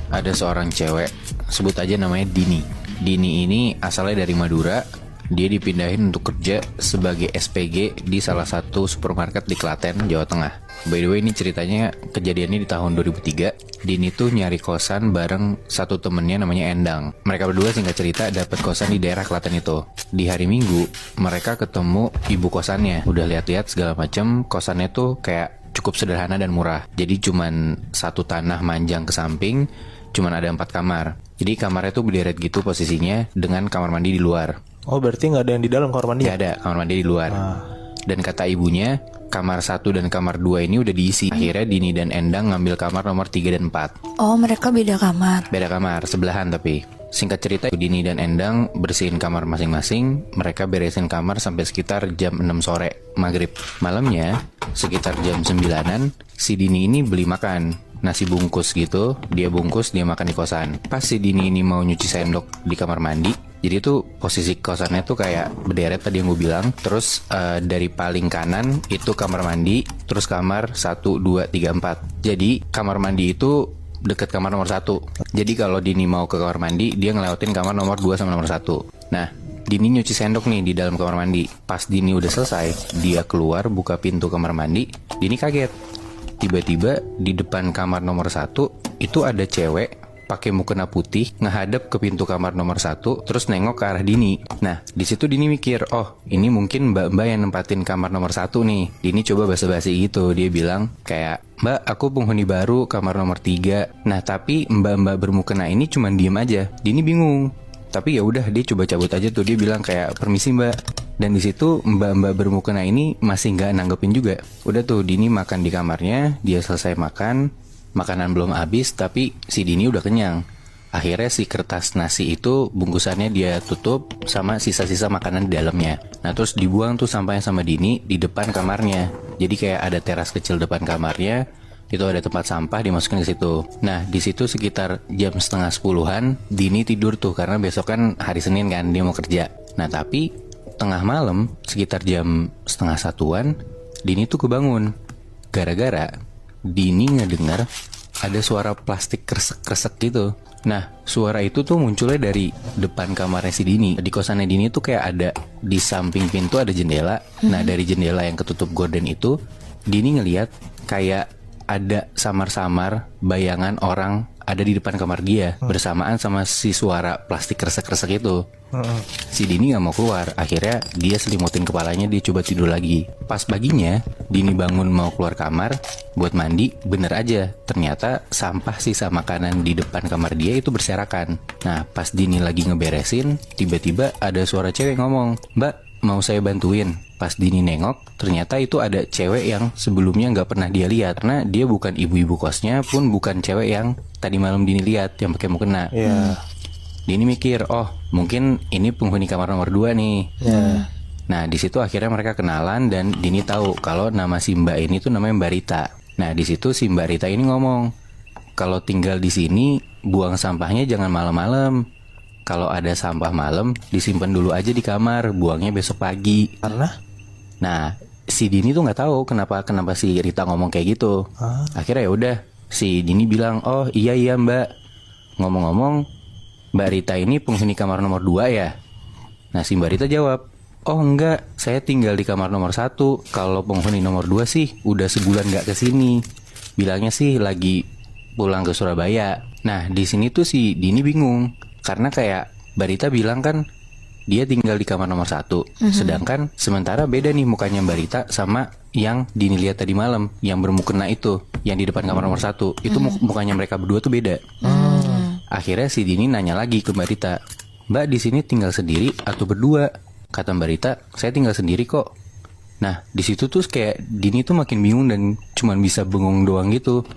Ada seorang cewek, sebut aja namanya Dini. Dini ini asalnya dari Madura. Dia dipindahin untuk kerja sebagai SPG di salah satu supermarket di Klaten, Jawa Tengah. By the way, ini ceritanya kejadiannya di tahun 2003. Dini tuh nyari kosan bareng satu temennya namanya Endang. Mereka berdua singkat cerita dapat kosan di daerah Klaten itu. Di hari Minggu, mereka ketemu ibu kosannya. Udah lihat-lihat segala macam, kosannya tuh kayak cukup sederhana dan murah. Jadi cuman satu tanah manjang ke samping, cuman ada 4 kamar. Jadi kamarnya tuh berderet gitu posisinya dengan kamar mandi di luar. Oh, berarti nggak ada yang di dalam kamar mandi? Nggak ada, kamar mandi di luar. Dan kata ibunya, kamar 1 dan kamar 2 ini udah diisi. Akhirnya Dini dan Endang ngambil kamar nomor 3 dan 4. Oh, mereka beda kamar. Beda kamar, sebelahan tapi. Singkat cerita, Dini dan Endang bersihin kamar masing-masing. Mereka beresin kamar sampai sekitar jam 6 sore, maghrib. Malamnya, sekitar jam 9-an, si Dini ini beli makan. Nasi bungkus gitu, dia bungkus, dia makan di kosan. Pas si Dini ini mau nyuci sendok di kamar mandi, jadi tuh posisi kosannya tuh kayak berderet tadi yang gue bilang. Terus dari paling kanan itu kamar mandi, terus kamar 1, 2, 3, 4. Jadi kamar mandi itu deket kamar nomor 1. Jadi kalau Dini mau ke kamar mandi, dia ngelewatin kamar nomor 2 sama nomor 1. Nah, Dini nyuci sendok nih di dalam kamar mandi. Pas Dini udah selesai, dia keluar buka pintu kamar mandi. Dini kaget. Tiba-tiba di depan kamar nomor 1 itu ada cewek pakai mukena putih ngehadap ke pintu kamar nomor 1 terus nengok ke arah Dini. Nah, di situ Dini mikir, oh ini mungkin mbak-mbak yang nempatin kamar nomor 1 nih. Dini coba basa-basi gitu, dia bilang kayak, mbak aku penghuni baru kamar nomor 3. Nah tapi mbak-mbak bermukena ini cuman diem aja. Dini bingung. Tapi ya udah dia coba cabut aja tuh, dia bilang kayak permisi mbak. Dan di situ mbak-mbak bermukena ini masih nggak nanggepin juga. Udah tuh Dini makan di kamarnya, dia selesai makan, makanan belum habis tapi si Dini udah kenyang. Akhirnya si kertas nasi itu bungkusannya dia tutup sama sisa-sisa makanan di dalamnya. Nah terus dibuang tuh sampahnya sama Dini di depan kamarnya. Jadi kayak ada teras kecil depan kamarnya, itu ada tempat sampah dimasukin ke situ. Nah di situ sekitar jam setengah 10-an Dini tidur tuh karena besok kan hari Senin kan dia mau kerja. Nah tapi tengah malam sekitar jam setengah 1-an Dini tuh kebangun gara-gara Dini ngedengar ada suara plastik kresek-kresek gitu. Nah suara itu tuh munculnya dari depan kamarnya si Dini. Di kosannya Dini tuh kayak ada di samping pintu ada jendela. Nah dari jendela yang ketutup gorden itu Dini ngeliat kayak ada samar-samar bayangan orang ada di depan kamar dia bersamaan sama si suara plastik kresek-kresek itu. Si Dini gak mau keluar. Akhirnya dia selimutin kepalanya, dia coba tidur lagi. Pas paginya Dini bangun mau keluar kamar buat mandi, bener aja ternyata sampah sisa makanan di depan kamar dia itu berserakan. Nah pas Dini lagi ngeberesin, tiba-tiba ada suara cewek ngomong, mbak mau saya bantuin. Pas Dini nengok, ternyata itu ada cewek yang sebelumnya nggak pernah dia lihat. Karena dia bukan ibu-ibu kosnya, pun bukan cewek yang tadi malam Dini lihat yang pakai mukena. Dini mikir, oh mungkin ini penghuni kamar nomor 2 nih. Nah di situ akhirnya mereka kenalan dan Dini tahu kalau nama si Mbak ini tuh namanya Mbak Rita. Nah di situ si Mbak Rita ini ngomong, kalau tinggal di sini buang sampahnya jangan malam-malam. Kalau ada sampah malam disimpan dulu aja di kamar, buangnya besok pagi. Karena? Nah, si Dini tuh nggak tahu kenapa si Rita ngomong kayak gitu. Akhirnya ya udah, si Dini bilang, oh iya mbak. Ngomong-ngomong, Mbak Rita ini penghuni kamar nomor 2 ya? Nah si Mbak Rita jawab, oh enggak, saya tinggal di kamar nomor 1. Kalau penghuni nomor 2 sih udah sebulan nggak kesini. Bilangnya sih lagi pulang ke Surabaya. Nah di sini tuh si Dini bingung karena kayak Mbak Rita bilang kan dia tinggal di kamar nomor 1. Sedangkan sementara beda nih mukanya Mbak Rita sama yang Dini lihat tadi malam, yang bermukena itu, yang di depan kamar nomor 1. Itu mukanya mereka berdua tuh beda. Akhirnya si Dini nanya lagi ke Mbak Rita, mbak di sini tinggal sendiri atau berdua? Kata Mbak Rita, saya tinggal sendiri kok. Nah di situ tuh kayak Dini tuh makin bingung dan cuman bisa bengong doang gitu.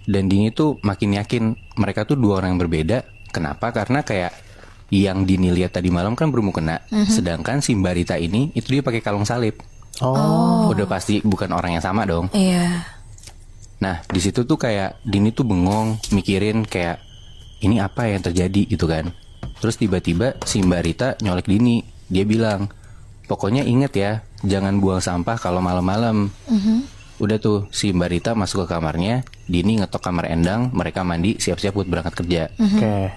Dan Dini tuh makin yakin mereka tuh 2 orang yang berbeda. Kenapa? Karena kayak yang Dini lihat tadi malam kan bermukena, sedangkan si Mbak Rita ini itu dia pakai kalung salib. Udah pasti bukan orang yang sama dong. Iya. Nah di situ tuh kayak Dini tuh bengong mikirin kayak ini apa yang terjadi gitu kan. Terus tiba-tiba si Mbak Rita nyolek Dini. Dia bilang, pokoknya inget ya, jangan buang sampah kalau malam-malam. Udah tuh si Mbak Rita masuk ke kamarnya, Dini ngetok kamar Endang, mereka mandi siap-siap buat berangkat kerja. Oke.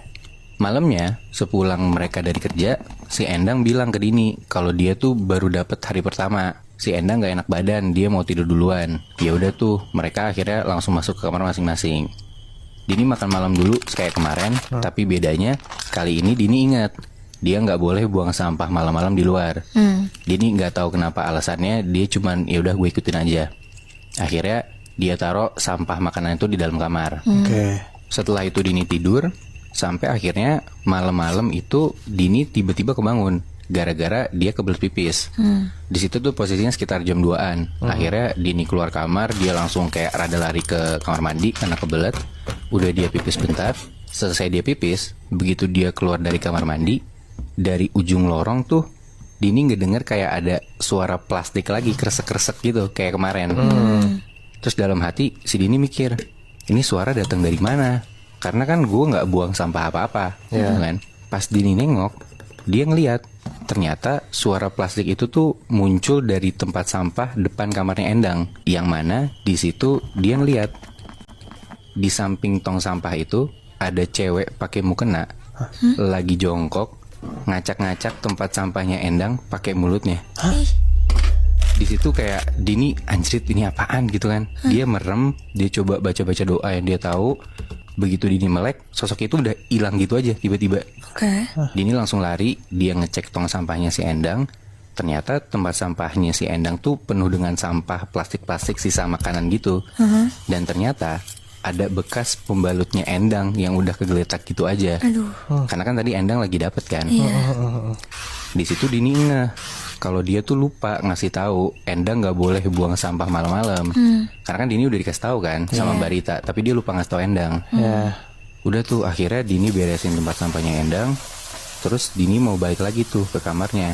Malamnya, sepulang mereka dari kerja, si Endang bilang ke Dini kalau dia tuh baru dapet hari pertama. Si Endang gak enak badan, dia mau tidur duluan. Ya udah tuh, mereka akhirnya langsung masuk ke kamar masing-masing. Dini makan malam dulu kayak kemarin, tapi bedanya kali ini Dini ingat dia nggak boleh buang sampah malam-malam di luar. Dini nggak tahu kenapa alasannya, dia cuman ya udah gue ikutin aja. Akhirnya dia taruh sampah makanan itu di dalam kamar. Oke. Setelah itu Dini tidur, sampai akhirnya malam-malam itu Dini tiba-tiba kebangun gara-gara dia kebelet pipis. Di situ tuh posisinya sekitar jam 2-an. Akhirnya Dini keluar kamar, dia langsung kayak rada lari ke kamar mandi karena kebelet. Udah dia pipis bentar, selesai dia pipis, begitu dia keluar dari kamar mandi, dari ujung lorong tuh Dini ngedenger kayak ada suara plastik lagi kresek-kresek gitu kayak kemarin. Terus dalam hati si Dini mikir, ini suara datang dari mana? Karena kan gue nggak buang sampah apa-apa, gitu kan? Pas Dini nengok, dia ngeliat ternyata suara plastik itu tuh muncul dari tempat sampah depan kamarnya Endang, yang mana di situ dia ngeliat di samping tong sampah itu ada cewek pakai mukena lagi jongkok ngacak-ngacak tempat sampahnya Endang pakai mulutnya. Di situ kayak Dini, anjrit ini apaan gitu kan. Dia merem, dia coba baca-baca doa yang dia tahu. Begitu Dini melek, sosok itu udah hilang gitu aja tiba-tiba. Oke. Dini langsung lari, dia ngecek tong sampahnya si Endang. Ternyata tempat sampahnya si Endang tuh penuh dengan sampah plastik-plastik sisa makanan gitu. Dan ternyata ada bekas pembalutnya Endang yang udah kegeletak gitu aja. Aduh. Karena kan tadi Endang lagi dapet kan. Iya. Di situ Dini ngeh kalau dia tuh lupa ngasih tahu Endang nggak boleh buang sampah malam-malam. Karena kan Dini udah dikasih tahu kan sama Mbak Rita, tapi dia lupa ngasih tahu Endang. Ya. Udah tuh akhirnya Dini beresin tempat sampahnya Endang. Terus Dini mau balik lagi tuh ke kamarnya.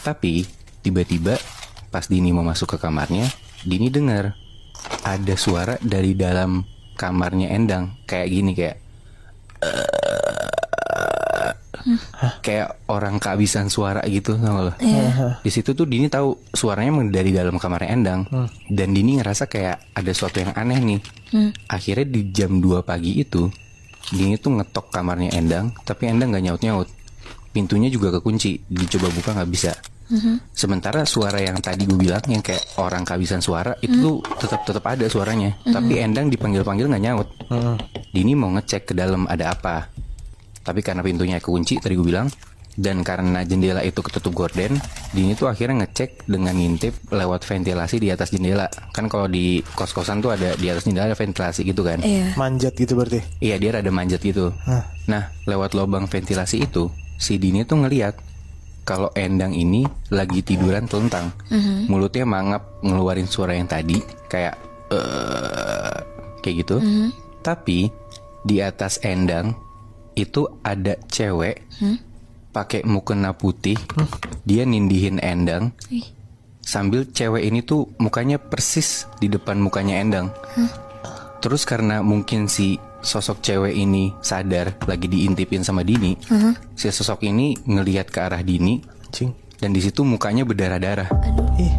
Tapi tiba-tiba pas Dini mau masuk ke kamarnya, Dini dengar ada suara dari dalam kamarnya Endang kayak gini, kayak kayak orang kehabisan suara gitu, tau lo? Di situ tuh Dini tahu suaranya emang dari dalam kamarnya Endang. Dan Dini ngerasa kayak ada sesuatu yang aneh nih. Akhirnya di jam 2 pagi itu Dini tuh ngetok kamarnya Endang, tapi Endang gak nyaut-nyaut. Pintunya juga kekunci, dicoba buka gak bisa. Sementara suara yang tadi gue bilang yang kayak orang kehabisan suara itu tuh tetap ada suaranya. Tapi Endang dipanggil-panggil gak nyaut. Dini mau ngecek ke dalam ada apa, tapi karena pintunya kekunci tadi gue bilang, dan karena jendela itu ketutup gorden, Dini tuh akhirnya ngecek dengan ngintip lewat ventilasi di atas jendela. Kan kalau di kos-kosan tuh ada di atas jendela ada ventilasi gitu kan. Iya. Manjat gitu berarti. Iya, dia rada manjat gitu. Nah, lewat lubang ventilasi itu, si Dini tuh ngeliat kalau Endang ini lagi tiduran telentang. Mulutnya mangap ngeluarin suara yang tadi kayak kayak gitu. Tapi di atas Endang itu ada cewek pakai mukena putih. Dia nindihin Endang. Sambil cewek ini tuh mukanya persis di depan mukanya Endang. Terus karena mungkin si sosok cewek ini sadar lagi diintipin sama Dini, si sosok ini ngelihat ke arah Dini, Cing. dan di situ mukanya berdarah-darah. Ih.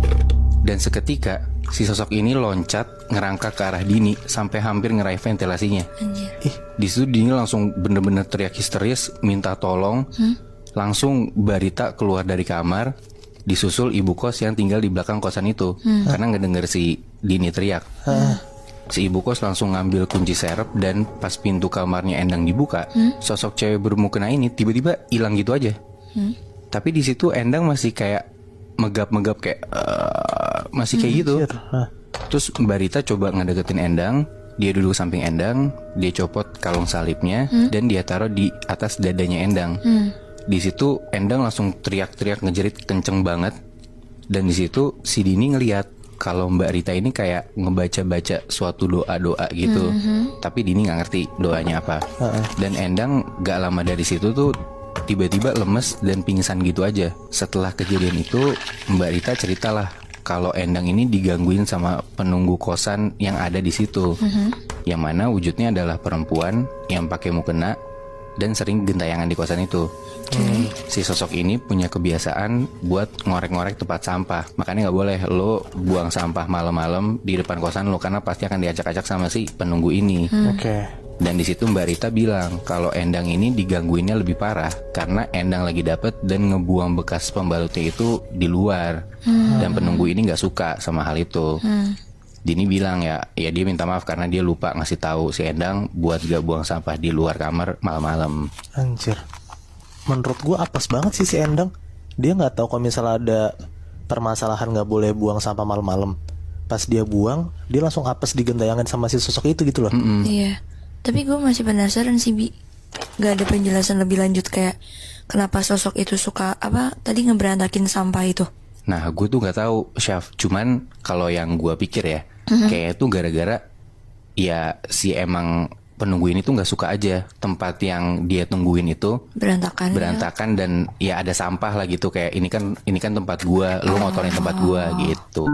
Dan seketika si sosok ini loncat ngerangkak ke arah Dini sampai hampir ngeraih ventilasinya. Anjir. Di situ Dini langsung bener-bener teriak histeris minta tolong. Langsung Barita keluar dari kamar, disusul ibu kos yang tinggal di belakang kosan itu. Karena ngedenger si Dini teriak. Si ibu kos langsung ngambil kunci serep, dan pas pintu kamarnya Endang dibuka, sosok cewek bermukena ini tiba-tiba hilang gitu aja. Tapi di situ Endang masih kayak megap-megap kayak masih kayak gitu. Terus Mbak Rita coba ngedeketin Endang, dia duduk samping Endang, dia copot kalung salibnya dan dia taruh di atas dadanya Endang. Di situ Endang langsung teriak-teriak ngejerit kenceng banget. Dan di situ si Dini ngeliat kalau Mbak Rita ini kayak ngebaca-baca suatu doa-doa gitu. Tapi Dini nggak ngerti doanya apa. Dan Endang gak lama dari situ tuh tiba-tiba lemes dan pingsan gitu aja. Setelah kejadian itu Mbak Rita ceritalah kalau Endang ini digangguin sama penunggu kosan yang ada di situ. Yang mana wujudnya adalah perempuan yang pakai mukena, dan sering gentayangan di kosan itu. Si sosok ini punya kebiasaan buat ngorek-ngorek tempat sampah. Makanya nggak boleh lo buang sampah malam-malam di depan kosan lo, karena pasti akan diacak-acak sama si penunggu ini. Oke. Dan di situ Mbak Rita bilang kalau Endang ini digangguinnya lebih parah karena Endang lagi dapet dan ngebuang bekas pembalutnya itu di luar. Dan penunggu ini nggak suka sama hal itu. Dini bilang ya dia minta maaf karena dia lupa ngasih tahu si Endang buat gak buang sampah di luar kamar malam-malam. Anjir. Menurut gue apes banget sih si Endang. Dia nggak tahu kalau misalnya ada permasalahan nggak boleh buang sampah malam-malam. Pas dia buang, dia langsung apes digentayangan sama si sosok itu gitu loh. Iya. Tapi gue masih penasaran sih, Bi. Gak ada penjelasan lebih lanjut kayak kenapa sosok itu suka ngeberantakin sampah itu. Nah gue tuh nggak tahu, Syaf. Cuman kalau yang gue pikir ya, kayaknya tuh gara-gara ya si emang penunggu ini tuh nggak suka aja tempat yang dia tungguin itu berantakan dan ya ada sampah lah gitu, kayak ini kan tempat gue, lu ngotorin tempat gue gitu.